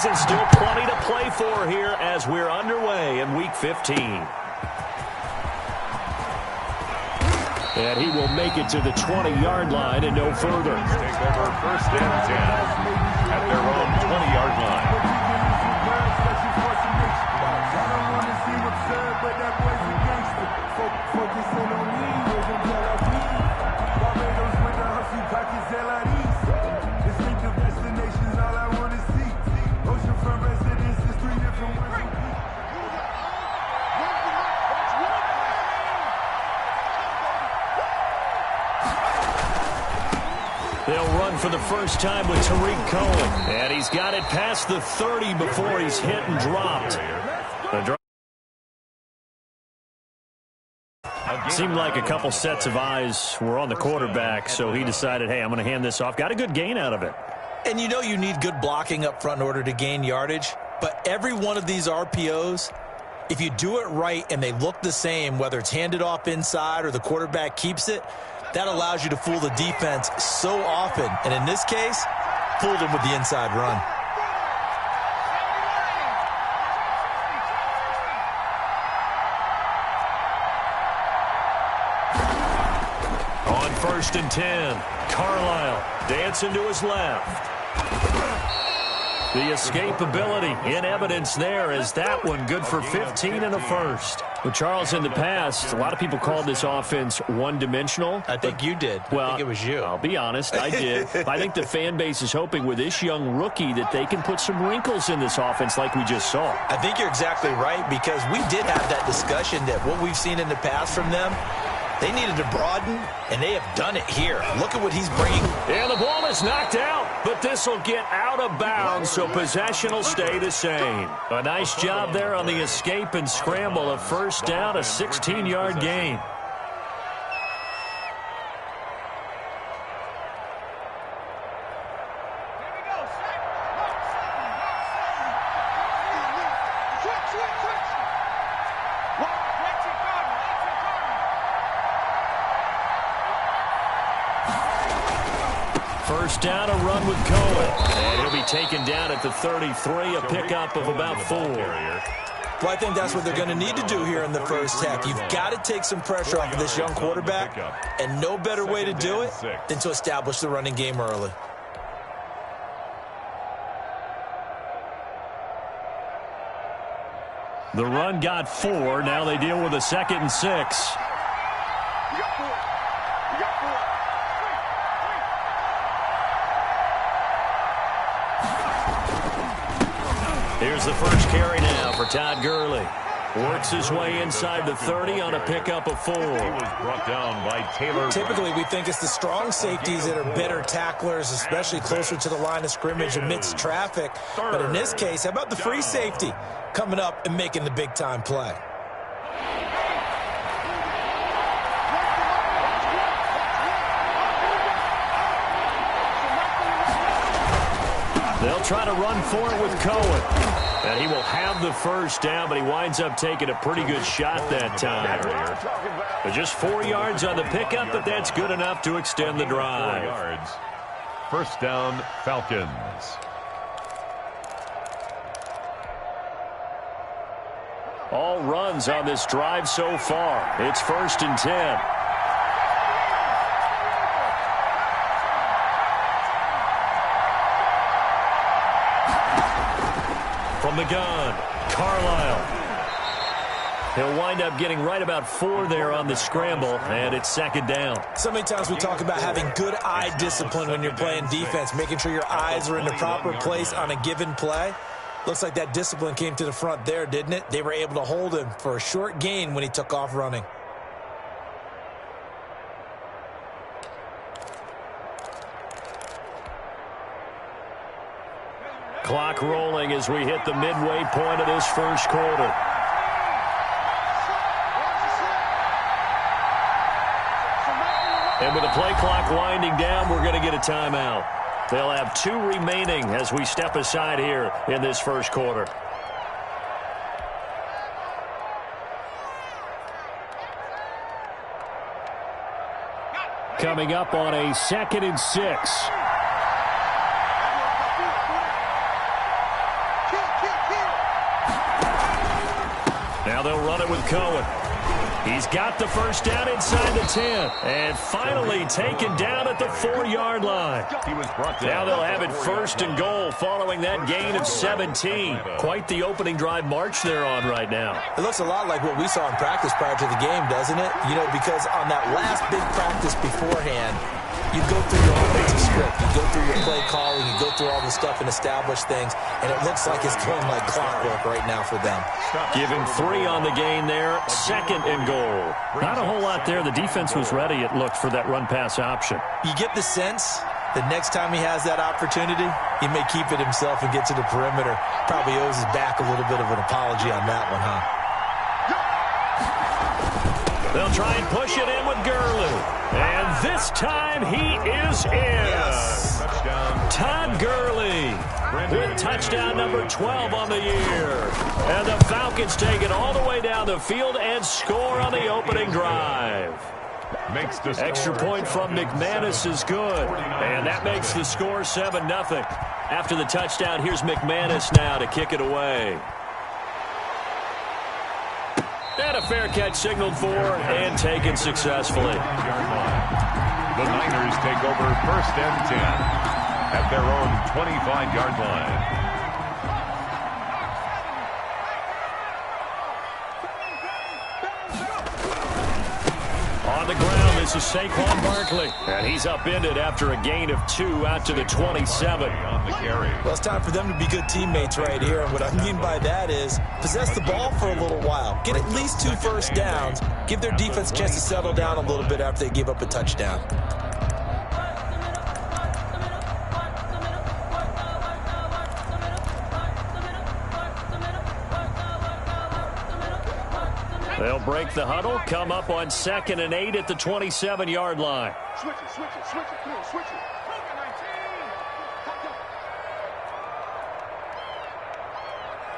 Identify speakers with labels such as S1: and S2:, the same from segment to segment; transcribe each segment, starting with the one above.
S1: season. Still plenty to play for here as we're underway in Week 15. And he will make it to the 20-yard line and no further.
S2: Take over 1st and 10 at their own 20-yard line.
S1: They'll run for the first time with Tariq Cohen. And he's got it past the 30 before he's hit and dropped. Seemed like a couple sets of eyes were on the quarterback, so he decided, hey, I'm going to hand this off. Got a good gain out of it.
S3: And you know you need good blocking up front in order to gain yardage. But every one of these RPOs, if you do it right and they look the same, whether it's handed off inside or the quarterback keeps it, that allows you to fool the defense so often. And in this case, fooled him with the inside run.
S1: On 1st and 10, Carlisle dancing to his left. The escapability in evidence there as that one good for 15 and a first. Well, Charles, in the past, a lot of people called this offense one-dimensional.
S3: I think you did.
S1: Well,
S3: I think it was you.
S1: I'll be honest, I did. I think the fan base is hoping with this young rookie that they can put some wrinkles in this offense like we just saw.
S3: I think you're exactly right because we did have that discussion that what we've seen in the past from them, they needed to broaden, and they have done it here. Look at what he's bringing.
S1: And the ball is knocked out, but this will get out of bounds, so possession will stay the same. A nice job there on the escape and scramble. A first down, a 16-yard gain. First down, a run with Cohen. And he'll be taken down at the 33, a pickup of about 4.
S3: Well, I think that's what they're going to need to do here in the first half. You've got to take some pressure off of this young quarterback, and no better way to do it than to establish the running game early.
S1: The run got 4. Now they deal with a 2nd and 6. Here's the first carry now for Todd Gurley. Works his way inside the 30 on a pickup of 4.
S2: He was brought down by Taylor.
S3: Typically, we think it's the strong safeties that are better tacklers, especially closer to the line of scrimmage amidst traffic. But in this case, how about the free safety coming up and making the big-time play?
S1: They'll try to run for it with Cohen. And he will have the first down, but he winds up taking a pretty good shot that time. But just 4 yards on the pickup, but that's good enough to extend the drive.
S2: 4 yards. First down, Falcons.
S1: All runs on this drive so far. It's 1st and 10. From the gun, Carlisle. He'll wind up getting right about 4 there on the scramble, and it's 2nd down.
S3: So many times we talk about having good eye discipline when you're playing defense, making sure your eyes are in the proper place on a given play. Looks like that discipline came to the front there, didn't it? They were able to hold him for a short gain when he took off running.
S1: Clock rolling as we hit the midway point of this first quarter. And with the play clock winding down, we're going to get a timeout. They'll have 2 remaining as we step aside here in this first quarter. Coming up on a 2nd and 6. Now they'll run it with Cohen. He's got the first down inside the 10. And finally taken down at the 4-yard line.
S2: He was brought down.
S1: Now they'll have it first and goal following that gain of 17. Quite the opening drive march they're on right now.
S3: It looks a lot like what we saw in practice prior to the game, doesn't it? You know, because on that last big practice beforehand, you go through your offensive script, you go through your play calling, you go through all the stuff and establish things, and it looks like it's going like clockwork right now for them.
S1: Give him 3 on the gain there, second and goal. Not a whole lot there. The defense was ready, it looked, for that run-pass option.
S3: You get the sense that next time he has that opportunity, he may keep it himself and get to the perimeter. Probably owes his back a little bit of an apology on that one, huh?
S1: They'll try and push it in with Gurley. And this time he is in.
S3: Yes.
S1: Todd Gurley with touchdown number 12 on the year. And the Falcons take it all the way down the field and score on the opening drive. Extra point from McManus is good. And that makes the score 7-0. After the touchdown, here's McManus now to kick it away. And a fair catch signaled for and taken successfully.
S2: The Niners take over first and 10 at their own 25-yard line.
S1: On the ground, this is Saquon Barkley. And he's upended after a gain of 2 out to the 27.
S2: On the carry.
S3: Well, it's time for them to be good teammates right here. And what I mean by that is possess the ball for a little while. Get at least 2 first downs. Give their defense a chance to settle down a little bit after they give up a touchdown.
S1: They'll break the huddle, come up on 2nd and 8 at the 27-yard line.
S4: Switch it, come on, switch it.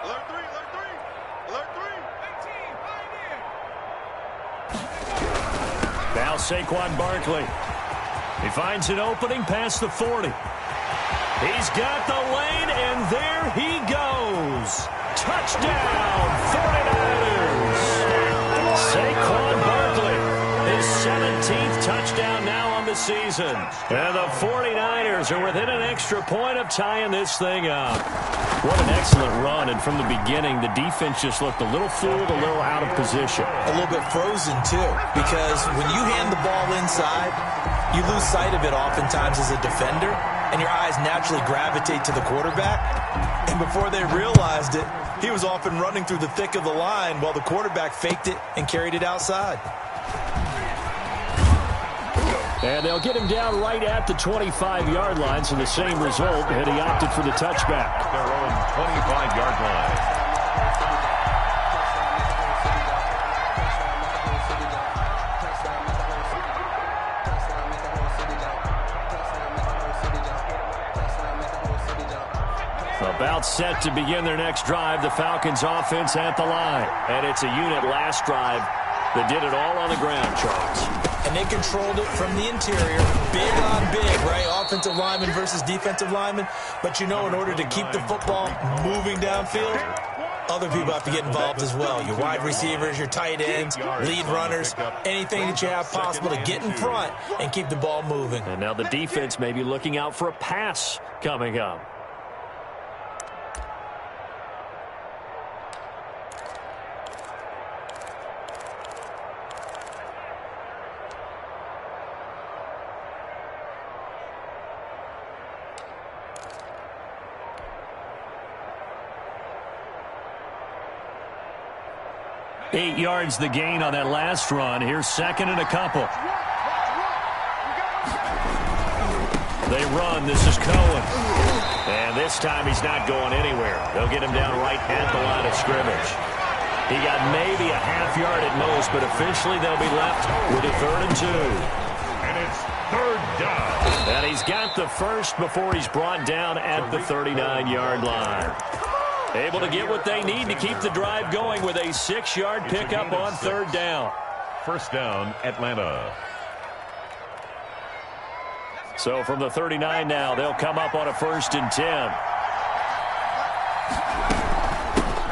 S4: Alert 3, alert 3.
S1: Now Saquon Barkley. He finds an opening past the 40. He's got the lane, and there he goes. Touchdown, 49ers. Saquon Barkley, his 17th touchdown now on the season. And the 49ers are within an extra point of tying this thing up. What an excellent run, and from the beginning, the defense just looked a little fooled, a little out of position.
S3: A little bit frozen, too, because when you hand the ball inside, you lose sight of it oftentimes as a defender, and your eyes naturally gravitate to the quarterback. And before they realized it, he was off and running through the thick of the line while the quarterback faked it and carried it outside.
S1: And they'll get him down right at the 25-yard line, so the same result, and he opted for the touchback.
S2: Their own 25-yard line.
S1: About set to begin their next drive, the Falcons offense at the line. And it's a unit last drive that did it all on the ground, Charles.
S3: And they controlled it from the interior, big on big, right? Offensive lineman versus defensive lineman. But you know, in order to keep the football moving downfield, other people have to get involved as well. Your wide receivers, your tight ends, lead runners, anything that you have possible to get in front and keep the ball moving.
S1: And now the defense may be looking out for a pass coming up. Eight yards the gain on that last run. Here's second and a couple. They run. This is Cohen. And this time he's not going anywhere. They'll get him down right at the line of scrimmage. He got maybe a half yard at most, but officially they'll be left with a 3rd and 2.
S2: And it's 3rd down.
S1: And he's got the first before he's brought down at the 39-yard line. Able to get what they need to keep the drive going with a 6-yard pickup on 3rd down.
S2: First down, Atlanta.
S1: So from the 39 now, they'll come up on a 1st and 10.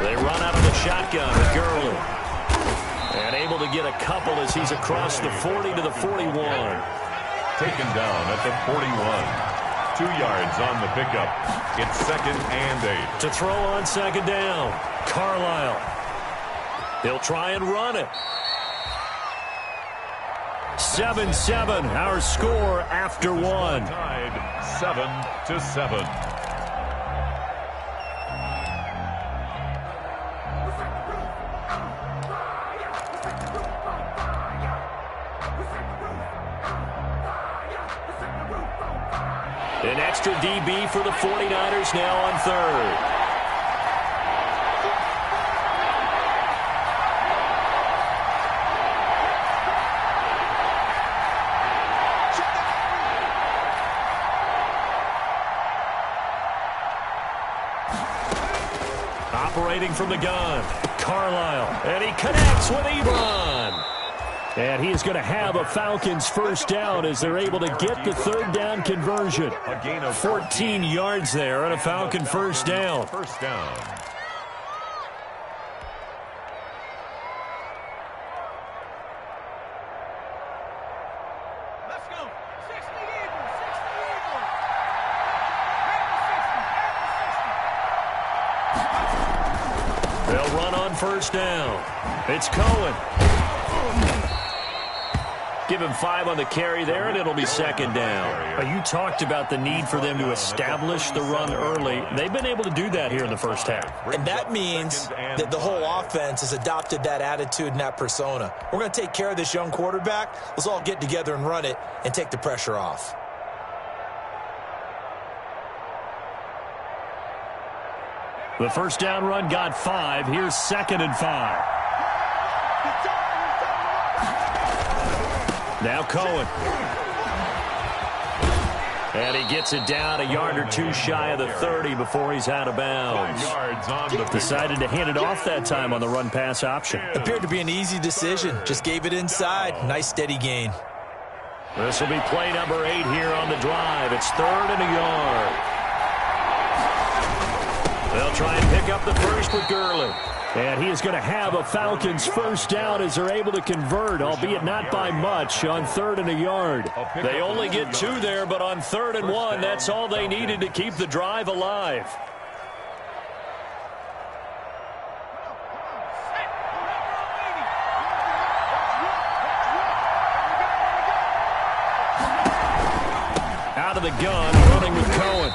S1: They run out of the shotgun with Gurley. And able to get a couple as he's across the 40 to the 41.
S2: Taken down at the 41. 2 yards on the pickup. It's 2nd and 8.
S1: To throw on 2nd down, Carlisle. He'll try and run it. 7-7, our score after 1.
S2: Tied 7-7.
S1: An extra DB for the 49ers now on 3rd. Operating from the gun, Carlisle, and he connects with Ebron. And he's going to have a Falcons first down as they're able to get the 3rd down conversion.
S2: A gain of
S1: 14 yards there and a Falcon first down.
S2: First down.
S5: Let's go. 60 Eagles.
S1: They'll run on first down. It's Cohen. Give him 5 on the carry there, and it'll be 2nd down. You talked about the need for them to establish the run early. They've been able to do that here in the first half.
S3: And that means that the whole offense has adopted that attitude and that persona. We're going to take care of this young quarterback. Let's all get together and run it and take the pressure off.
S1: The first down run got 5. Here's 2nd and 5. Now Cohen. And he gets it down a yard or 2 shy of the 30 before he's out of bounds.
S2: 5 yards on the
S1: Decided to hand it off that time on the run-pass option.
S3: Appeared to be an easy decision. Just gave it inside. Nice steady gain.
S1: This will be play number 8 here on the drive. It's 3rd and a yard. They'll try and pick up the first with Gurley. And he is going to have a Falcons first down as they're able to convert, albeit not by much, on 3rd and a yard. They only get 2 there, but on 3rd and 1, that's all they needed to keep the drive alive. Out of the gun, running with Cohen.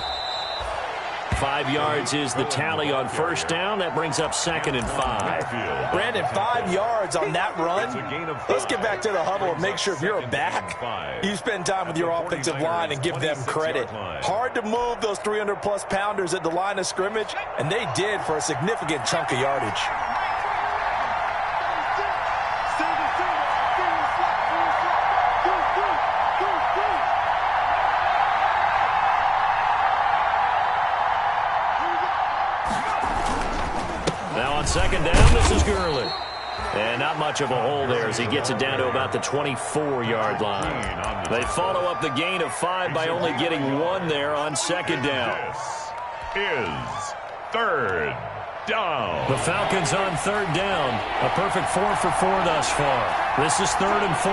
S1: 5 yards is the tally on first down. That brings up 2nd and 5.
S3: Brandon, 5 yards on that run. Let's get back to the huddle and make sure if you're a back, you spend time with your offensive line and give them credit. Hard to move those 300-plus pounders at the line of scrimmage, and they did for a significant chunk of yardage.
S1: Now on 2nd down, this is Gurley. And not much of a hole there as he gets it down to about the 24-yard line. They follow up the gain of 5 by only getting 1 there on 2nd down.
S2: This is 3rd down.
S1: The Falcons on 3rd down. A perfect 4 for 4 thus far. This is 3rd and 4.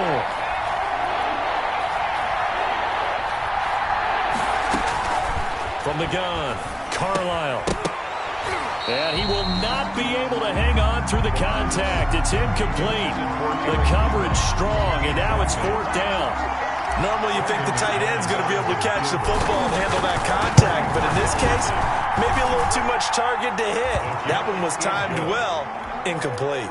S1: From the gun, Carlisle. And he will not be able to hang on through the contact. It's incomplete. The coverage strong, and now it's 4th down.
S3: Normally you think the tight end's going to be able to catch the football and handle that contact, but in this case, maybe a little too much target to hit. That one was timed well, incomplete.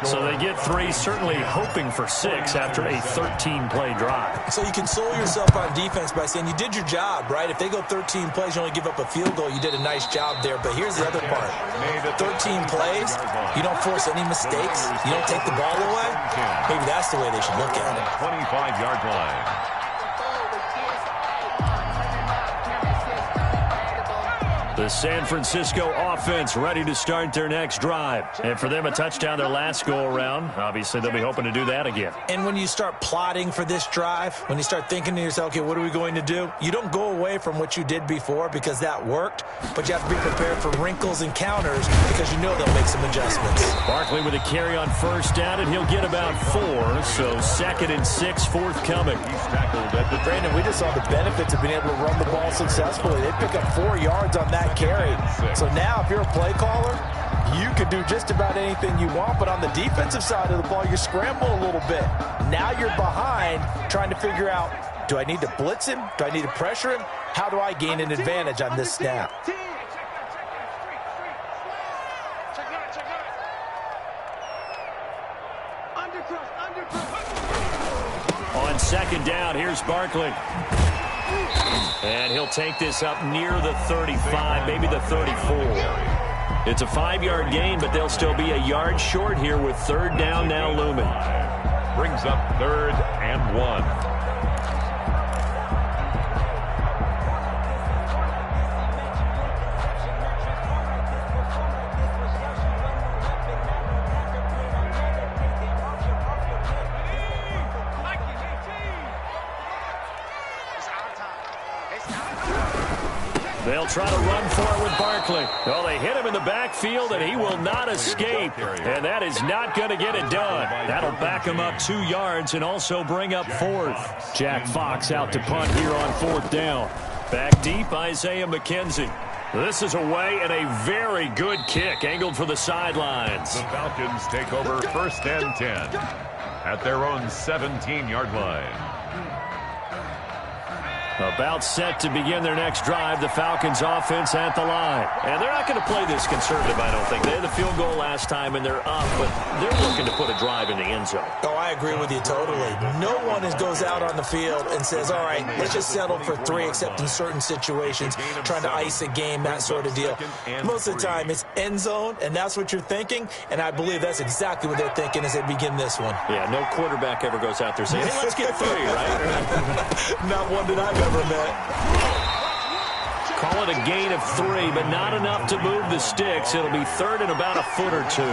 S2: So
S1: they get 3, certainly hoping for 6 after a 13-play drive.
S3: So you console yourself on defense by saying you did your job, right? If they go 13 plays, you only give up a field goal, you did a nice job there. But here's the other part. 13 plays, you don't force any mistakes, you don't take the ball away. Maybe that's the way they should look at it.
S2: 25-yard line.
S1: The The San Francisco offense ready to start their next drive. And for them, a touchdown their last go-around. Obviously, they'll be hoping to do that again.
S3: And when you start plotting for this drive, when you start thinking to yourself, okay, what are we going to do? You don't go away from what you did before because that worked, but you have to be prepared for wrinkles and counters because you know they'll make some adjustments.
S1: Barkley with a carry on first down, and he'll get about 4. So 2nd and 6 forthcoming.
S2: He's tackled at the
S6: Brandon, we just saw the benefits of being able to run the ball successfully. They pick up 4 yards on that carry. So now if you're a play caller, you can do just about anything you want, but on the defensive side of the ball, you scramble a little bit. Now you're behind trying to figure out, do I need to blitz him? Do I need to pressure him? How do I gain an advantage on this snap?
S1: On 2nd down, here's Barkley. And he'll take this up near the 35, maybe the 34. It's a 5-yard gain, but they'll still be a yard short here with 3rd down now looming.
S2: brings up 3rd and 1.
S1: They'll try to run for it with Barkley. Well, they hit him in the backfield, and he will not escape. And that is not going to get it done. That'll back him up 2 yards and also bring up 4th. Jack Fox out to punt here on 4th down. Back deep, Isaiah McKenzie. This is away and a very good kick angled for the sidelines.
S2: The Falcons take over 1st and 10 at their own 17-yard line.
S1: About set to begin their next drive, the Falcons offense at the line. And they're not going to play this conservative, I don't think. They had the field goal last time, and they're up, but they're looking to put a drive in the end zone.
S3: Oh, I agree with you totally. No one goes out on the field and says, all right, let's just settle for 3, except in certain situations, trying to ice a game, that sort of deal. Most of the time, it's end zone, and that's what you're thinking, and I believe that's exactly what they're thinking as they begin this one.
S1: Yeah, no quarterback ever goes out there saying, hey, let's get 3, right?
S3: Not one that I've ever met.
S1: Call it a gain of 3, but not enough to move the sticks. It'll be 3rd and about a foot or 2.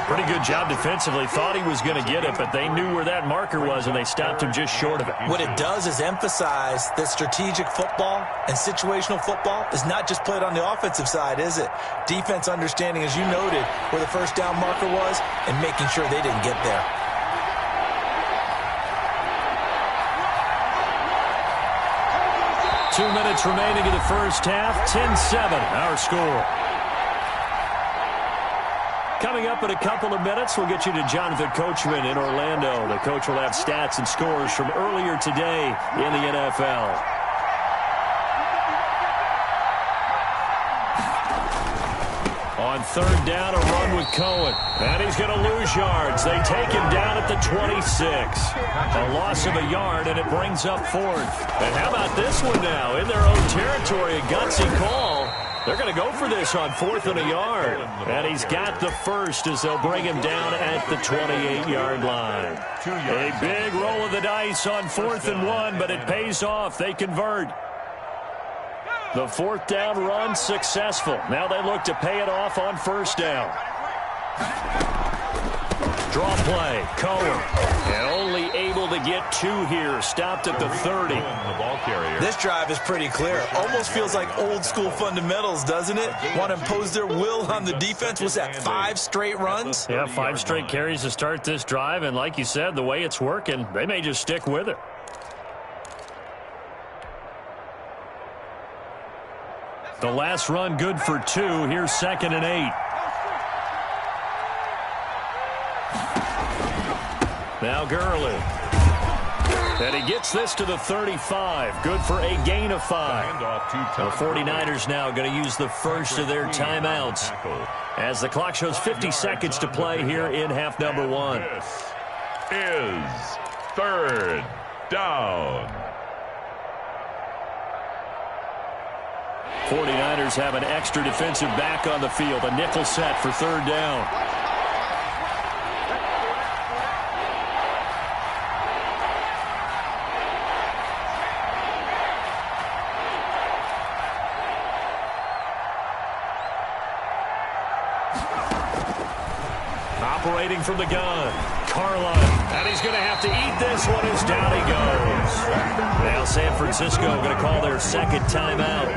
S1: Pretty good job defensively. Thought he was going to get it, but they knew where that marker was, and they stopped him just short of it.
S3: What it does is emphasize that strategic football and situational football is not just played on the offensive side, is it? Defense understanding, as you noted, where the first down marker was and making sure they didn't get there.
S1: 2 minutes remaining in the first half. 10-7, our score. Coming up in a couple of minutes, we'll get you to Jonathan Coachman in Orlando. The coach will have stats and scores from earlier today in the NFL. On 3rd down, a run with Cohen. And he's going to lose yards. They take him down at the 26. A loss of a yard, and it brings up 4th. And how about this one now? In their own territory, a gutsy call. They're going to go for this on 4th and a yard. And he's got the first as they'll bring him down at the 28-yard line. A big roll of the dice on 4th and 1, but it pays off. They convert. The 4th down run successful. Now they look to pay it off on 1st down. Draw play, Cohen. And only able to get 2 here. Stopped at the 30.
S2: The ball carrier.
S3: This drive is pretty clear. Almost feels like old school fundamentals, doesn't it? Want to impose their will on the defense. Was that 5 straight runs?
S1: Yeah, 5 straight carries to start this drive. And like you said, the way it's working, they may just stick with it. The last run good for 2. Here's 2nd and 8. Now Gurley. And he gets this to the 35. Good for a gain of 5. The 49ers now going to use the first of their timeouts as the clock shows 50 seconds to play here in half number 1.
S2: This is 3rd down.
S1: 49ers have an extra defensive back on the field. A nickel set for 3rd down. Operating from the gun, Carlisle. And he's going to have to eat this one as down he goes. Now San Francisco going to call their second timeout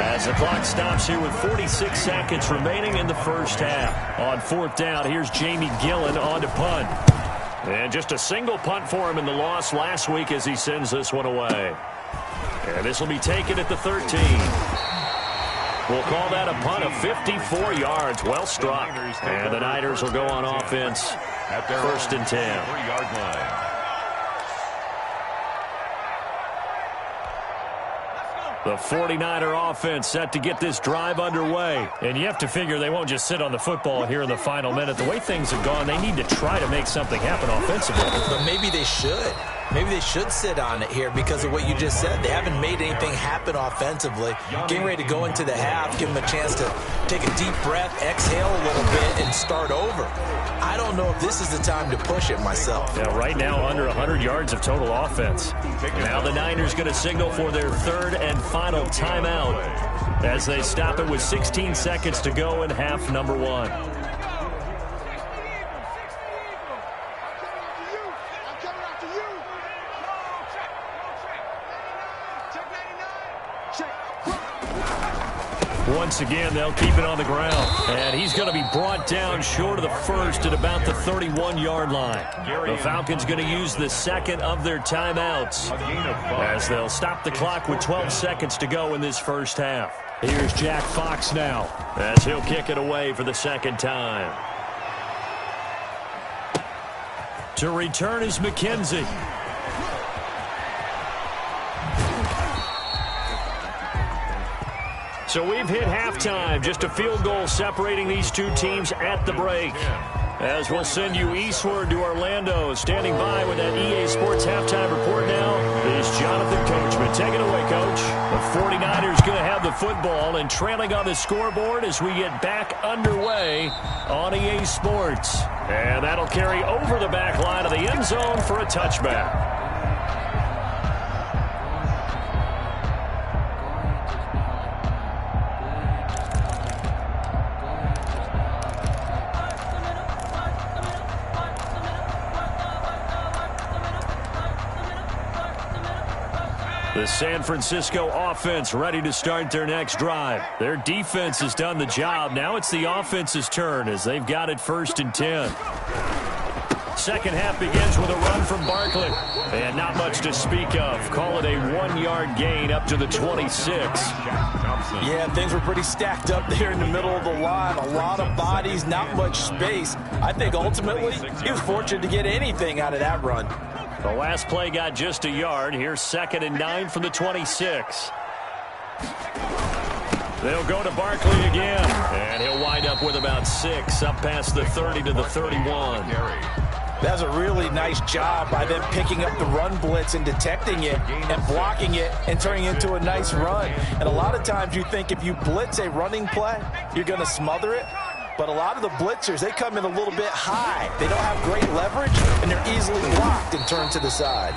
S1: as the clock stops here with 46 seconds remaining in the first half. On fourth down, here's Jamie Gillen on to punt. And just a single punt for him in the loss last week as he sends this one away. And this will be taken at the 13. We'll call that a punt of 54 yards. Well struck. And the Niners will go on offense at their first and 10.
S2: 3-yard line.
S1: The 49er offense set to get this drive underway. And you have to figure they won't just sit on the football here in the final minute. The way things have gone, they need to try to make something happen offensively.
S3: But maybe they should. Maybe they should sit on it here because of what you just said. They haven't made anything happen offensively. Getting ready to go into the half, give them a chance to take a deep breath, exhale a little bit, and start over. I don't know if this is the time to push it myself.
S1: Yeah, right now under 100 yards of total offense. Now the Niners going to signal for their third and final timeout as they stop it with 16 seconds to go in half number one. Once again, they'll keep it on the ground. And he's going to be brought down short of the first at about the 31-yard line. The Falcons going to use the second of their timeouts as they'll stop the clock with 12 seconds to go in this first half. Here's Jack Fox now as he'll kick it away for the second time. To return is McKenzie. So we've hit halftime, just a field goal separating these two teams at the break. As we'll send you eastward to Orlando. Standing by with that EA Sports halftime report now is Jonathan Coachman. Take it away, Coach. The 49ers going to have the football and trailing on the scoreboard as we get back underway on EA Sports. And that'll carry over the back line of the end zone for a touchback. The San Francisco offense ready to start their next drive. Their defense has done the job. Now it's the offense's turn as they've got it first and 10. Second half begins with a run from Barkley. And not much to speak of. Call it a 1-yard gain up to the 26.
S6: Yeah, things were pretty stacked up there in the middle of the line. A lot of bodies, not much space. I think ultimately he was fortunate to get anything out of that run.
S1: The last play got just a yard. Here's 2nd and 9 from the 26. They'll go to Barkley again. And he'll wind up with about 6 up past the 30 to the 31.
S6: That's a really nice job by them picking up the run blitz and detecting it and blocking it and turning it into a nice run. And a lot of times you think if you blitz a running play, you're going to smother it. But a lot of the blitzers, they come in a little bit high. They don't have great leverage, and they're easily blocked and turned to the side.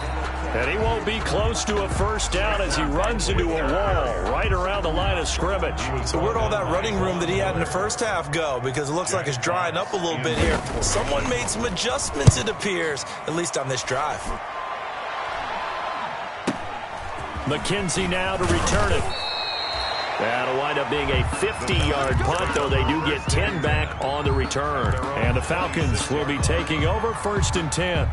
S1: And he won't be close to a first down as he runs into a wall right around the line of scrimmage.
S3: So where'd all that running room that he had in the first half go? Because it looks like it's drying up a little bit here. Someone made some adjustments, it appears, at least on this drive.
S1: McKenzie now to return it. That'll wind up being a 50-yard punt, though they do get 10 back on the return. And the Falcons will be taking over first and 10.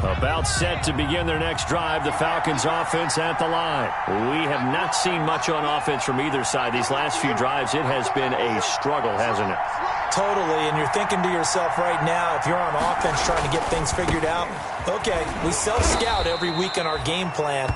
S1: About set to begin their next drive, the Falcons offense at the line. We have not seen much on offense from either side. These last few drives, it has been a struggle, hasn't it?
S3: Totally, and you're thinking to yourself right now, if you're on offense trying to get things figured out, okay, we self-scout every week on our game plan.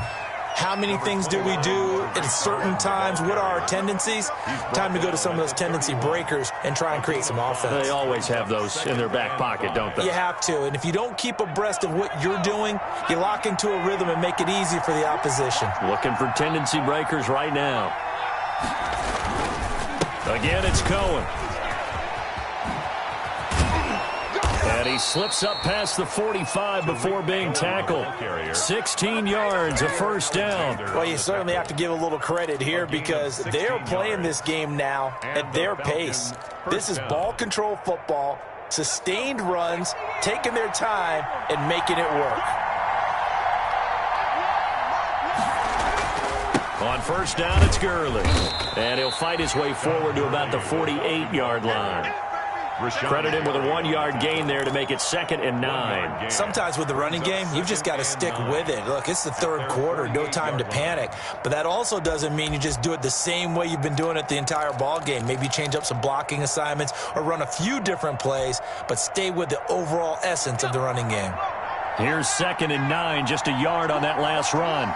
S3: How many things do we do at certain times? What are our tendencies? Time to go to some of those tendency breakers and try and create some offense.
S1: They always have those in their back pocket, don't they?
S3: You have to. And if you don't keep abreast of what you're doing, you lock into a rhythm and make it easy for the opposition.
S1: Looking for tendency breakers right now. Again, it's Cohen. And he slips up past the 45 before being tackled. 16 yards, a first down.
S6: Well, you certainly have to give a little credit here because they're playing this game now at their pace. This is ball control football, sustained runs, taking their time, and making it work.
S1: On first down, it's Gurley. And he'll fight his way forward to about the 48-yard line. Credit him with a 1-yard gain there to make it 2nd and 9.
S3: Sometimes with the running game, you've just got to stick with it. Look, it's the third quarter, no time to panic. But that also doesn't mean you just do it the same way you've been doing it the entire ball game. Maybe change up some blocking assignments or run a few different plays, but stay with the overall essence of the running game.
S1: Here's 2nd and 9, just a yard on that last run.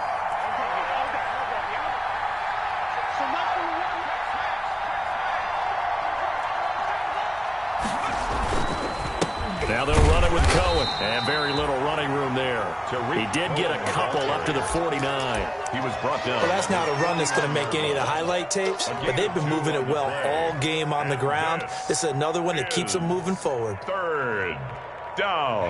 S1: Now they'll run it with Cohen. And very little running room there. He did get a couple up to the 49.
S2: He was brought down.
S3: Well, that's not a run that's going to make any of the highlight tapes, but they've been moving it well all game on the ground. This is another one that keeps them moving forward.
S2: 3rd down.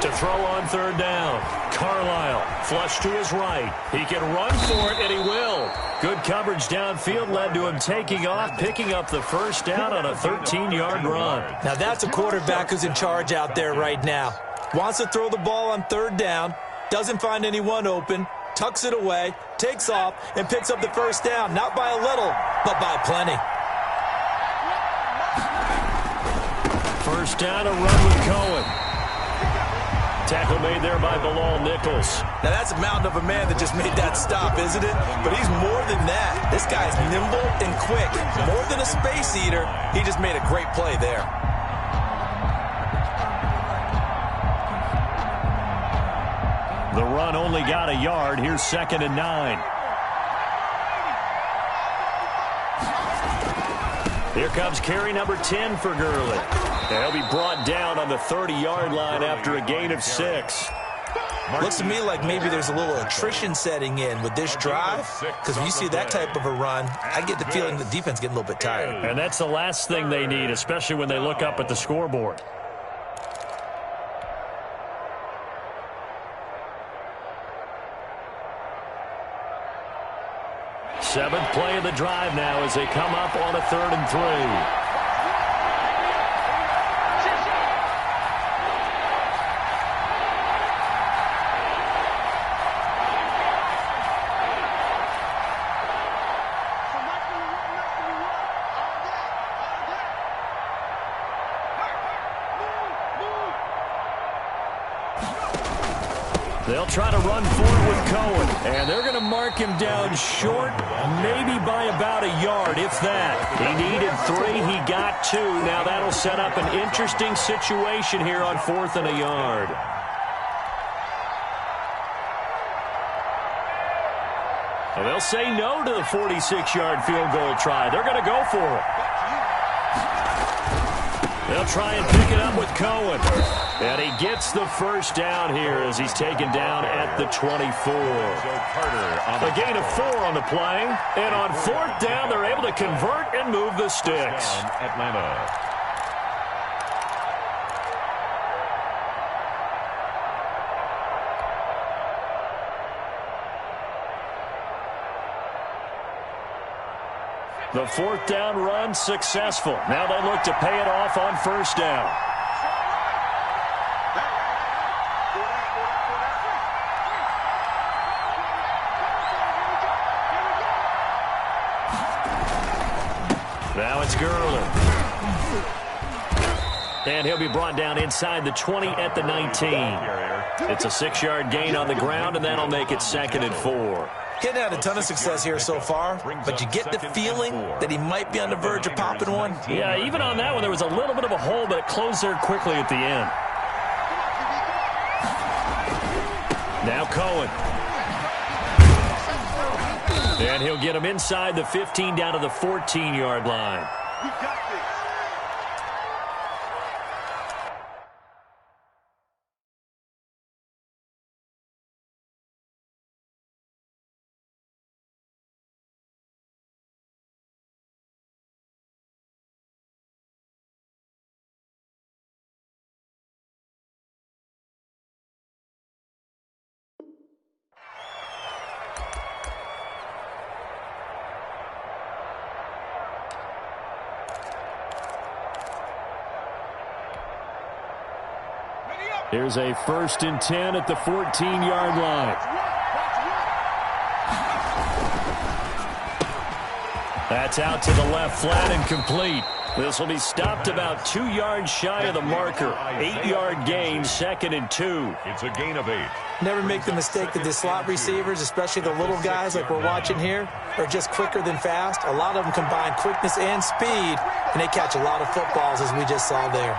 S1: To throw on 3rd down. Carlisle, flush to his right. He can run for it, and he will. Good coverage downfield led to him taking off, picking up the first down on a 13-yard run.
S3: Now that's a quarterback who's in charge out there right now. Wants to throw the ball on 3rd down, doesn't find anyone open, tucks it away, takes off, and picks up the first down. Not by a little, but by plenty.
S1: First down, a run with Cohen. Tackle made there by Bilal Nichols.
S3: Now that's a mountain of a man that just made that stop, isn't it? But he's more than that. This guy's nimble and quick. More than a space eater, he just made a great play there.
S1: The run only got a yard. Here's 2nd and 9. Here comes carry number 10 for Gurley. He'll be brought down on the 30-yard line after a gain of 6.
S3: Looks to me like maybe there's a little attrition setting in with this drive, because when you see that type of a run, I get the feeling the defense getting a little bit tired.
S1: And that's the last thing they need, especially when they look up at the scoreboard. Seventh play of the drive now as they come up on a 3rd and 3. They'll try to run for it with Cohen. And they're going to mark him down short, maybe by about a yard, if that. He needed 3. He got 2. Now that'll set up an interesting situation here on 4th and a yard. Well, they'll say no to the 46-yard field goal try. They're going to go for it. They'll try and pick it up with Cohen. And he gets the first down here as he's taken down at the 24. A gain of 4 on the play. And on 4th down, they're able to convert and move the sticks.
S2: Atlanta.
S1: The 4th down run successful. Now they look to pay it off on 1st down. Now it's Gurley. And he'll be brought down inside the 20 at the 19. It's a 6-yard gain on the ground, and that'll make it 2nd and 4.
S3: Getting had a ton of success here so far, but you get the feeling that he might be on the verge of popping one.
S1: Yeah, even on that one, there was a little bit of a hole, but it closed there quickly at the end. Now Cohen. And he'll get him inside the 15 down to the 14-yard line. Here's a 1st and 10 at the 14-yard line. That's out to the left flat and complete. This will be stopped about 2 yards shy of the marker. 8-yard gain, 2nd and 2.
S2: It's a gain of 8.
S3: Never make the mistake that the slot receivers, especially the little guys like we're watching here, are just quicker than fast. A lot of them combine quickness and speed, and they catch a lot of footballs, as we just saw there.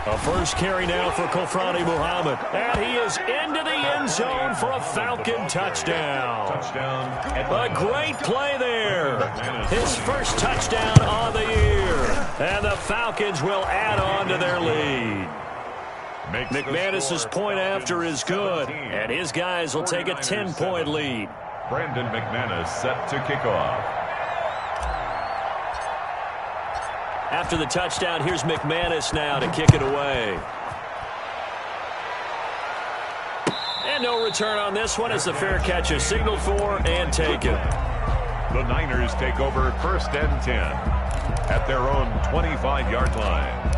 S1: A first carry now for Kofrani Muhammad. And he is into the end zone for a Falcon touchdown. A great play there. His first touchdown of the year. And the Falcons will add on to their lead. McManus's point after is good. And his guys will take a 10-point lead.
S2: Brandon McManus set to kick off.
S1: After the touchdown, here's McManus now to kick it away. And no return on this one as the fair catch is signaled for and taken.
S2: The Niners take over 1st and 10 at their own 25-yard line.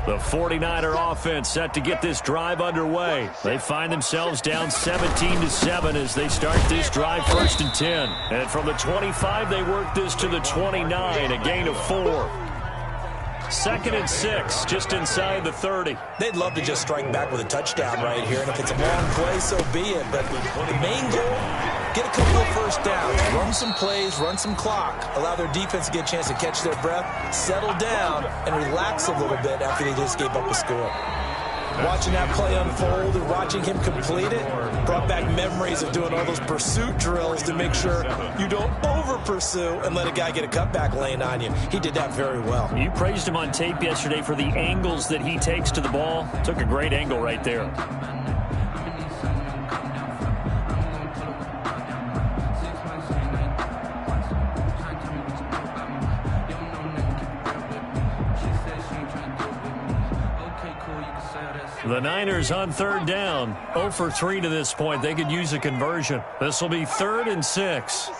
S2: The 49er offense set to get this drive underway. They find themselves down 17-7 as they start this drive 1st and 10. And from the 25, they work this to the 29, a gain of 4. 2nd and 6, just inside the 30.
S3: They'd love to just strike back with a touchdown right here, and if it's a long play, so be it. But the main goal, get a couple of first downs, run some plays, run some clock, allow their defense to get a chance to catch their breath, settle down, and relax a little bit after they just gave up a score. Watching that play unfold and watching him complete it brought back memories of doing all those pursuit drills to make sure you don't over-pursue and let a guy get a cutback lane on you. He did that very well.
S1: You praised him on tape yesterday for the angles that he takes to the ball. Took a great angle right there. The Niners on 3rd down. 0 for 3 to this point. They could use a conversion. This will be 3rd and 6.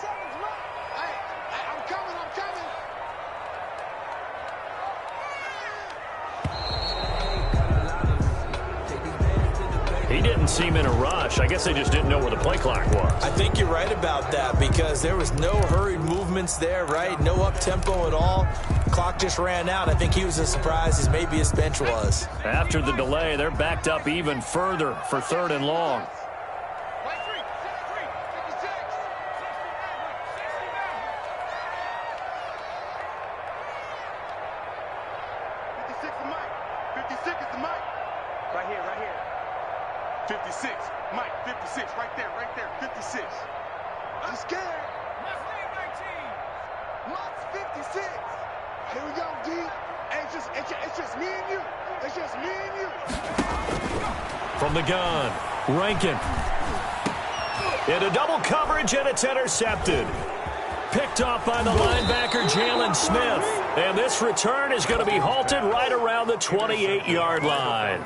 S1: He didn't seem in a rush. I guess they just didn't know where the play clock was.
S3: I think you're right about that because there was no hurried movements there, right? No up-tempo at all. Clock just ran out. I think he was as surprised as maybe his bench was.
S1: After the delay, they're backed up even further for 3rd and long.
S4: Right here. 56. Mike, 56. Right there. 56. I'm scared. Mike's 56. Here we go, D. It's just me and you. It's just me and you.
S1: From the gun, Rankin. Into double coverage, and it's intercepted. Picked off by the linebacker, Jalen Smith. And this return is going to be halted right around the 28-yard line.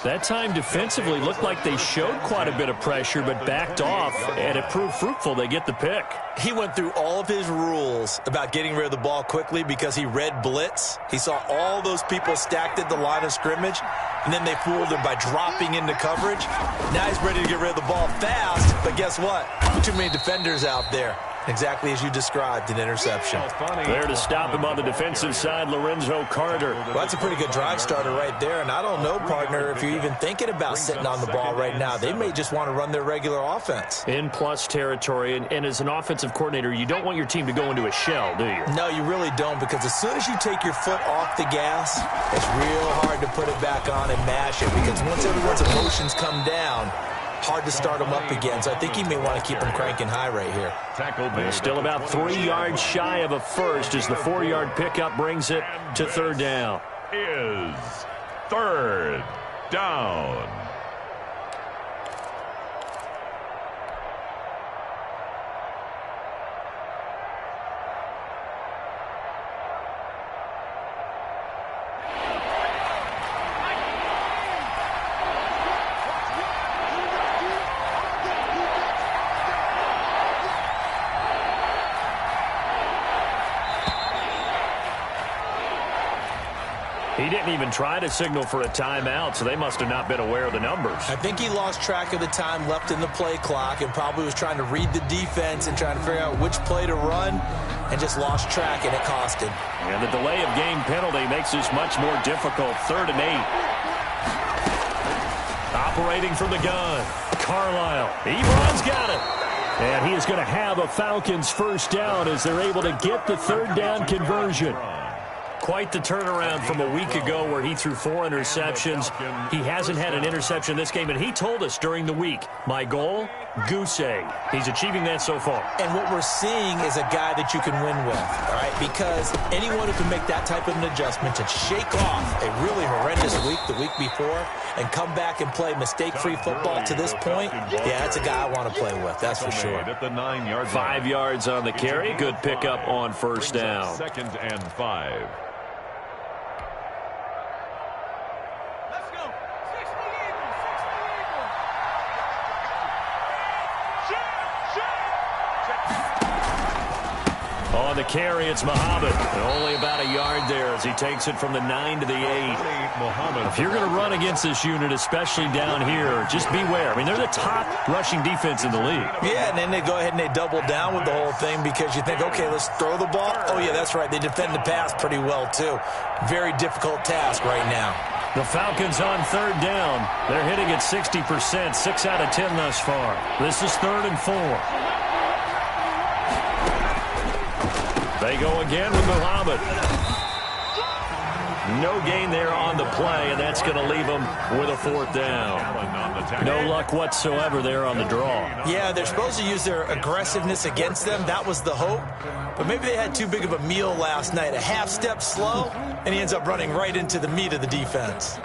S1: That time defensively looked like they showed quite a bit of pressure but backed off, and it proved fruitful. They get the pick.
S3: He went through all of his rules about getting rid of the ball quickly because he read blitz. He saw all those people stacked at the line of scrimmage, and then they fooled him by dropping into coverage. Now he's ready to get rid of the ball fast, but guess what? Too many defenders out there. Exactly as you described, an interception.
S1: There to stop him on the defensive side, Lorenzo Carter.
S3: Well, that's a pretty good drive starter right there, and I don't know, partner, if you're even thinking about sitting on the ball right now. They may just want to run their regular offense.
S1: In plus territory, and as an offensive coordinator, you don't want your team to go into a shell, do you?
S3: No, you really don't, because as soon as you take your foot off the gas, it's real hard to put it back on and mash it, because once everyone's emotions come down, hard to start them up again. So I think he may want to keep them cranking high right here.
S1: They're still about 3 yards shy of a first as the 4-yard pickup brings it to 3rd down.
S2: Is 3rd down.
S1: He didn't even try to signal for a timeout, so they must have not been aware of the numbers.
S3: I think he lost track of the time left in the play clock and probably was trying to read the defense and trying to figure out which play to run and just lost track, and it cost him.
S1: And the delay of game penalty makes this much more difficult. 3rd and 8. Operating from the gun, Carlisle. Ebron's got it. And he is going to have a Falcons first down as they're able to get the 3rd down conversion. Quite the turnaround from a week ago where he threw 4 interceptions. He hasn't had an interception this game, and he told us during the week, my goal, goose egg. He's achieving that so far.
S3: And what we're seeing is a guy that you can win with, all right? Because anyone who can make that type of an adjustment to shake off a really horrendous week the week before and come back and play mistake-free football to this point, yeah, that's a guy I want to play with, that's for sure.
S1: 5 yards on the carry. Good pickup on first down.
S2: 2nd and 5.
S1: On the carry, it's Muhammad. Only about a yard there as he takes it from the 9 to the 8. If you're going to run against this unit, especially down here, just beware. I mean, they're the top rushing defense in the league.
S3: Yeah, and then they go ahead and they double down with the whole thing because you think, okay, let's throw the ball. Oh, yeah, that's right. They defend the pass pretty well, too. Very difficult task right now.
S1: The Falcons on 3rd down. They're hitting at 60%, 6 out of 10 thus far. This is 3rd and 4. They go again with Muhammad. No gain there on the play, and that's going to leave them with a 4th down. No luck whatsoever there on the draw.
S3: Yeah, they're supposed to use their aggressiveness against them. That was the hope. But maybe they had too big of a meal last night. A half step slow, and he ends up running right into the meat of the defense.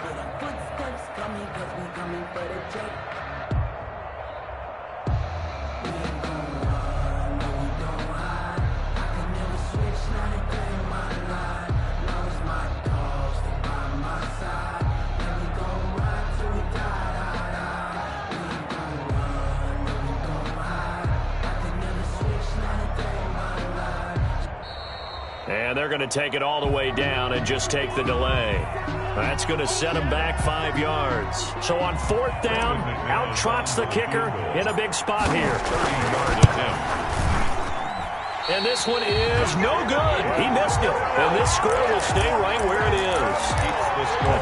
S1: And they're going to take it all the way down and just take the delay. That's going to set them back 5 yards. So on 4th down, out trots the kicker in a big spot here.
S2: 30-yard attempt.
S1: And this one is no good. He missed it. And this score will stay right where it is.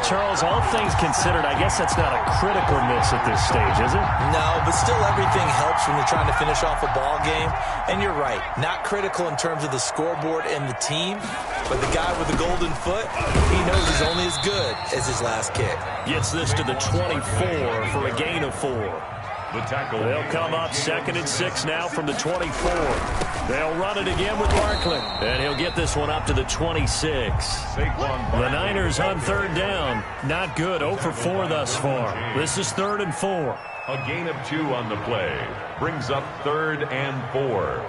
S1: Charles, all things considered, I guess that's not a critical miss at this stage, is it?
S3: No, but still everything helps when you're trying to finish off a ball game. And you're right, not critical in terms of the scoreboard and the team, but the guy with the golden foot, he knows he's only as good as his last kick.
S1: Gets this to the 24 for a gain of 4.
S2: The tackle.
S1: They'll come up 2nd and 6 now from the 24. They'll run it again with Barkley. And he'll get this one up to the 26. The Niners on 3rd down. Not good. 0 for 4 thus far. This is 3rd and 4.
S2: A gain of 2 on the play. Brings up 3rd and 4.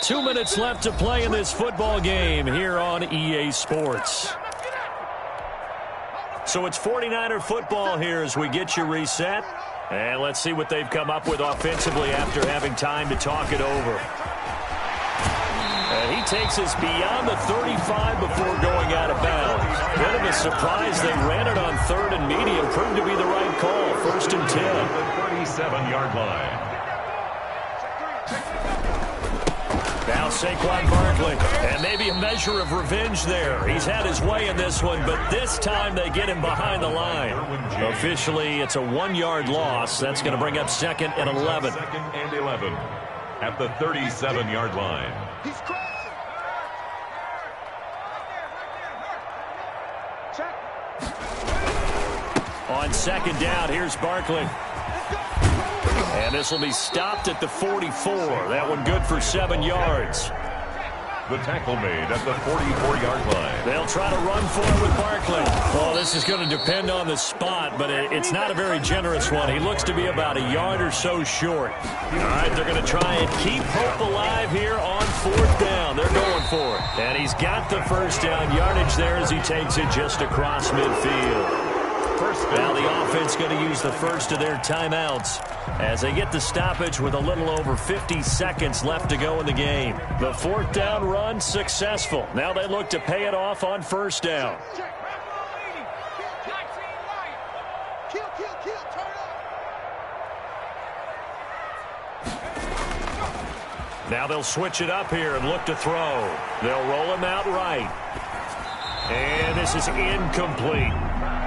S1: 2 minutes left to play in this football game here on EA Sports. So it's 49er football here as we get you reset. And let's see what they've come up with offensively after having time to talk it over. And he takes us beyond the 35 before going out of bounds. Bit of a surprise they ran it on 3rd and medium. Proved to be the right call. 1st and 10.
S2: The 37-yard line.
S1: Now Saquon Barkley, and maybe a measure of revenge there. He's had his way in this one, but this time they get him behind the line. Officially, it's a 1-yard loss. That's going to bring up 2nd and 11.
S2: 2nd and 11 at the 37-yard line.
S4: He's crossing.
S1: On 2nd down, here's Barkley. And this will be stopped at the 44. That one good for 7 yards.
S2: The tackle made at the 44-yard line.
S1: They'll try to run for it with Barkley. Well, this is going to depend on the spot, but it's not a very generous one. He looks to be about a yard or so short. All right, they're going to try and keep hope alive here on 4th down. They're going for it. And he's got the first down yardage there as he takes it just across midfield. Now the offense going to use the first of their timeouts as they get the stoppage with a little over 50 seconds left to go in the game. The fourth down run successful. Now they look to pay it off on first down. Now they'll switch it up here and look to throw. They'll roll him out right. And this is incomplete.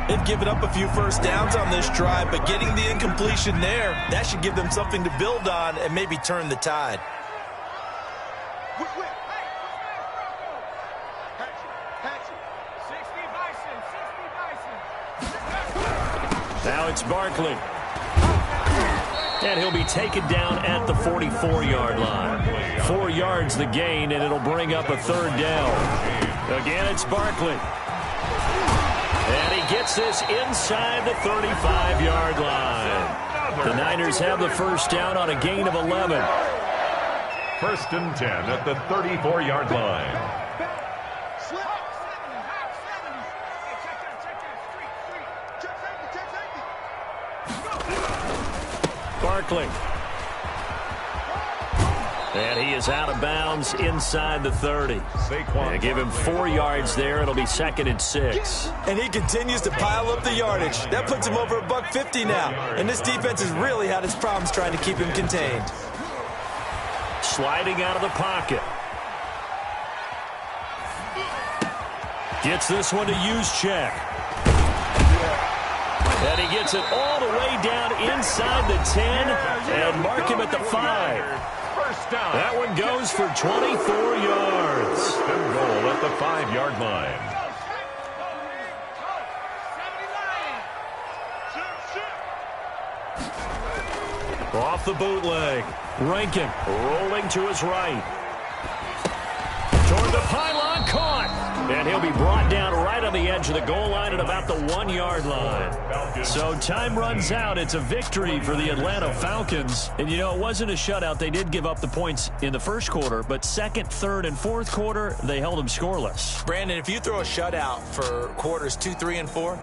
S3: They've given up a few first downs on this drive, but getting the incompletion there, that should give them something to build on and maybe turn the tide.
S1: Now it's Barkley. And he'll be taken down at the 44-yard line. 4 yards the gain, and it'll bring up a third down. Again, it's Barkley. And he gets this inside the 35-yard line. The Niners have the first down on a gain of 11.
S2: First and 10 at the 34-yard line.
S1: Barkley. And he is out of bounds inside the 30. They give him 4 yards there. It'll be 2nd and 6.
S3: And he continues to pile up the yardage. That puts him over $150 now. And this defense has really had its problems trying to keep him contained.
S1: Sliding out of the pocket. Gets this one to Juszczyk. And he gets it all the way down inside the 10 and mark him at the 5. That one goes for 24 yards.
S2: And goal at the 5-yard line.
S1: Off the bootleg. Rankin rolling to his right. Toward the pylon, caught. And he'll be brought down right on the edge of the goal line at about the 1-yard line. So time runs out. It's a victory for the Atlanta Falcons. And, you know, it wasn't a shutout. They did give up the points in the first quarter, but second, third, and fourth quarter, they held them scoreless.
S3: Brandon, if you throw a shutout for quarters 2, 3, and 4,